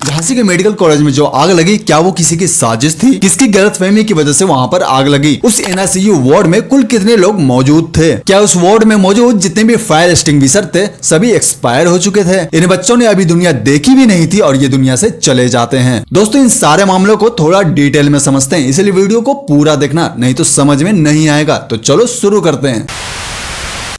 झांसी के medical college में जो आग लगी, क्या वो किसी की साजिश थी? किसकी गलतफहमी की वजह से वहां पर आग लगी? उस एनआईसीयू वार्ड में कुल कितने लोग मौजूद थे? क्या उस वार्ड में मौजूद जितने भी फायर एक्सटिंग्विशर थे सभी एक्सपायर हो चुके थे? इन बच्चों ने अभी दुनिया देखी भी नहीं थी और ये दुनिया से चले जाते हैं। दोस्तों, इन सारे मामलों को थोड़ा डिटेल में समझते हैं, इसलिए वीडियो को पूरा देखना, नहीं तो समझ में नहीं आएगा। तो चलो शुरू करते हैं।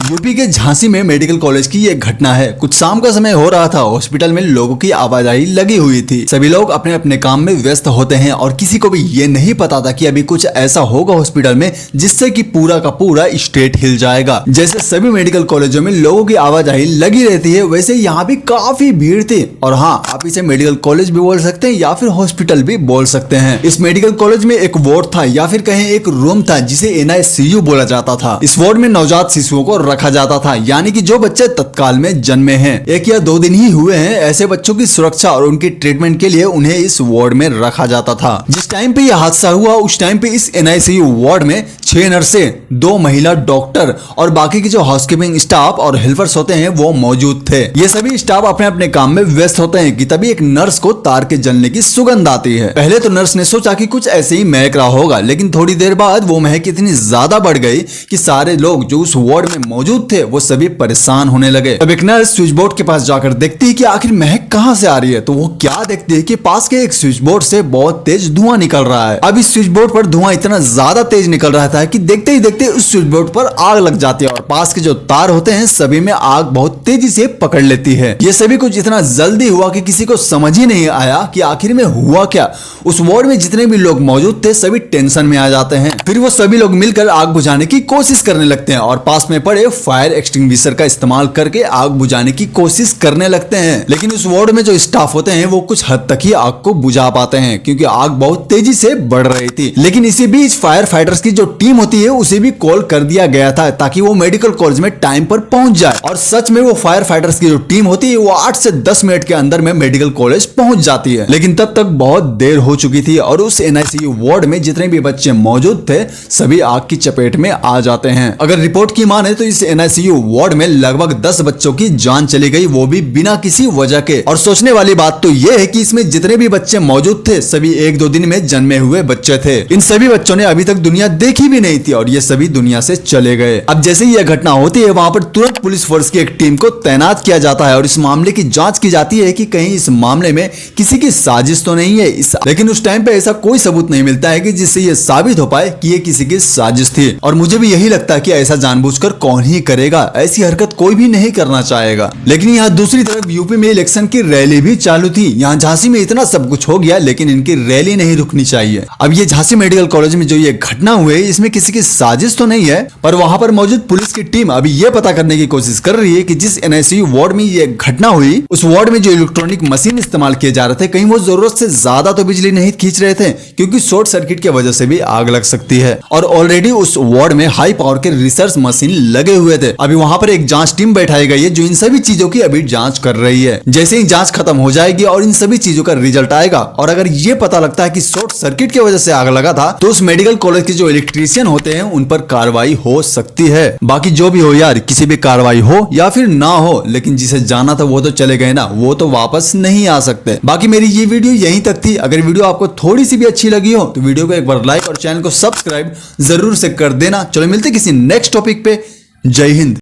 यूपी के झांसी में मेडिकल कॉलेज की ये घटना है। कुछ शाम का समय हो रहा था। हॉस्पिटल में लोगों की आवाजाही लगी हुई थी। सभी लोग अपने अपने काम में व्यस्त होते हैं और किसी को भी ये नहीं पता था कि अभी कुछ ऐसा होगा हॉस्पिटल में जिससे कि पूरा का पूरा स्टेट हिल जाएगा। जैसे सभी मेडिकल कॉलेजों में लोगों की आवाजाही लगी रहती है, वैसे यहाँ भी काफी भीड़ थी। और हाँ, आप इसे मेडिकल कॉलेज भी बोल सकते हैं या फिर हॉस्पिटल भी बोल सकते हैं। इस मेडिकल कॉलेज में एक वार्ड था या फिर कहें एक रूम था जिसे एनआईसीयू बोला जाता था। इस वार्ड में नवजात शिशुओं को रखा जाता था, यानी कि जो बच्चे तत्काल में जन्मे हैं। 1 या 2 दिन ही हुए हैं, ऐसे बच्चों की सुरक्षा और उनकी ट्रीटमेंट के लिए उन्हें इस वार्ड में रखा जाता था। जिस टाइम पे यह हादसा हुआ उस टाइम पे इस एनआईसीयू वार्ड में 6 नर्सें, 2 महिला डॉक्टर और बाकी के जो हाउसकीपिंग स्टाफ और हेल्पर्स होते हैं वो मौजूद थे। ये सभी स्टाफ अपने अपने काम में व्यस्त होते हैं कि तभी एक नर्स को तार के जलने की सुगंध आती है। पहले तो नर्स ने सोचा कि कुछ ऐसे ही महक रहा होगा, लेकिन थोड़ी देर बाद वो महक इतनी ज्यादा बढ़ गई कि सारे लोग जो उस वार्ड में मौजूद थे वो सभी परेशान होने लगे। अब एक नर्स स्विच बोर्ड के पास जाकर देखती है कि आखिर महक कहां से आ रही है। तो वो क्या देखती है कि पास के एक स्विच बोर्ड से बहुत तेज धुआं निकल रहा है। अब इस स्विच बोर्ड पर धुआं इतना ज्यादा तेज निकल रहा था कि देखते ही देखते उस स्विच बोर्ड पर आग लग जाती है और पास के जो तार होते हैं सभी में आग बहुत तेजी से पकड़ लेती है। ये सभी कुछ इतना जल्दी हुआ कि किसी को समझ ही नहीं आया कि आखिर में हुआ क्या। उस वार्ड में जितने भी लोग मौजूद थे सभी टेंशन में आ जाते हैं। फिर वो सभी लोग मिलकर आग बुझाने की कोशिश करने लगते हैं और पास में पड़े फायर एक्सटिंग्विशर का इस्तेमाल करके आग बुझाने की कोशिश करने लगते हैं। लेकिन उस वार्ड में जो स्टाफ होते हैं वो कुछ हद तक ही आग को बुझा पाते हैं, क्योंकि आग बहुत तेजी से बढ़ रही थी। लेकिन इसी बीच फायर फाइटर्स की जो टीम होती है उसे भी कॉल कर दिया गया था ताकि वो मेडिकल कॉलेज में टाइम पर पहुंच जाए। और सच में वो फायर फाइटर्स की जो टीम होती है वो 8 से 10 मिनट के अंदर में मेडिकल कॉलेज पहुंच जाती है। लेकिन तब तक बहुत देर हो चुकी थी और उस एनआईसीयू वार्ड में जितने भी बच्चे मौजूद थे सभी आग की चपेट में आ जाते हैं। अगर रिपोर्ट की माने तो इस एनआईसीयू वार्ड में लगभग 10 बच्चों की जान चली गई, वो भी बिना किसी वजह के। और सोचने वाली बात तो यह है कि इसमें जितने भी बच्चे मौजूद थे सभी 1-2 दिन में जन्मे हुए बच्चे थे। इन सभी बच्चों ने अभी तक दुनिया देखी भी नहीं थी और ये सभी दुनिया से चले गए। अब जैसे ही यह घटना होती है वहां पर तुरंत पुलिस फोर्स की एक टीम को तैनात किया जाता है और इस मामले की जांच की जाती है कि कहीं इस मामले में किसी की साजिश तो नहीं है। लेकिन उस टाइम पे ऐसा कोई सबूत नहीं मिलता है कि जिससे ये साबित हो पाए कि ये किसी की साजिश थी। और मुझे भी यही लगता है कि ऐसा जानबूझकर कौन ही करेगा, ऐसी हरकत कोई भी नहीं करना चाहेगा। लेकिन यहाँ दूसरी तरफ यूपी में इलेक्शन की रैली भी चालू थी। यहाँ झांसी में इतना सब कुछ हो गया लेकिन इनकी रैली नहीं रुकनी चाहिए। अब ये झांसी मेडिकल कॉलेज में जो ये घटना हुई इसमें किसी की साजिश तो नहीं है, पर वहां पर मौजूद पुलिस की टीम अभी ये पता करने की कोशिश कर रही है कि जिस एनआईसीयू वार्ड में ये घटना हुई उस वार्ड में जो इलेक्ट्रॉनिक मशीन इस्तेमाल किए जा रहे थे कहीं वो जरूरत से ज्यादा तो बिजली नहीं खींच रहे थे, क्योंकि शॉर्ट सर्किट की वजह से भी आग लग सकती है। और ऑलरेडी उस वार्ड में हाई पावर के रिसर्च मशीन लगे हुए थे। अभी वहां पर एक जांच टीम बैठाई गई है जो इन सभी चीजों की अभी जांच कर रही है। जैसे ही जांच खत्म हो जाएगी और इन सभी चीजों का रिजल्ट आएगा और अगर ये पता लगता है कि शॉर्ट सर्किट की वजह से आग लगा था तो उस मेडिकल कॉलेज के जो इलेक्ट्रीशियन होते हैं उन पर कार्रवाई हो सकती है। बाकी जो भी हो यार, किसी भी कार्रवाई हो या फिर ना हो, लेकिन जिसे जाना था वो तो चले गए ना, वो तो वापस नहीं आ सकते। बाकी मेरी ये वीडियो यहीं तक थी। अगर वीडियो आपको थोड़ी सी भी अच्छी लगी हो तो वीडियो को एक बार लाइक और चैनल को सब्सक्राइब जरूर से कर देना। चलो मिलते किसी नेक्स्ट टॉपिक पे। जय हिंद।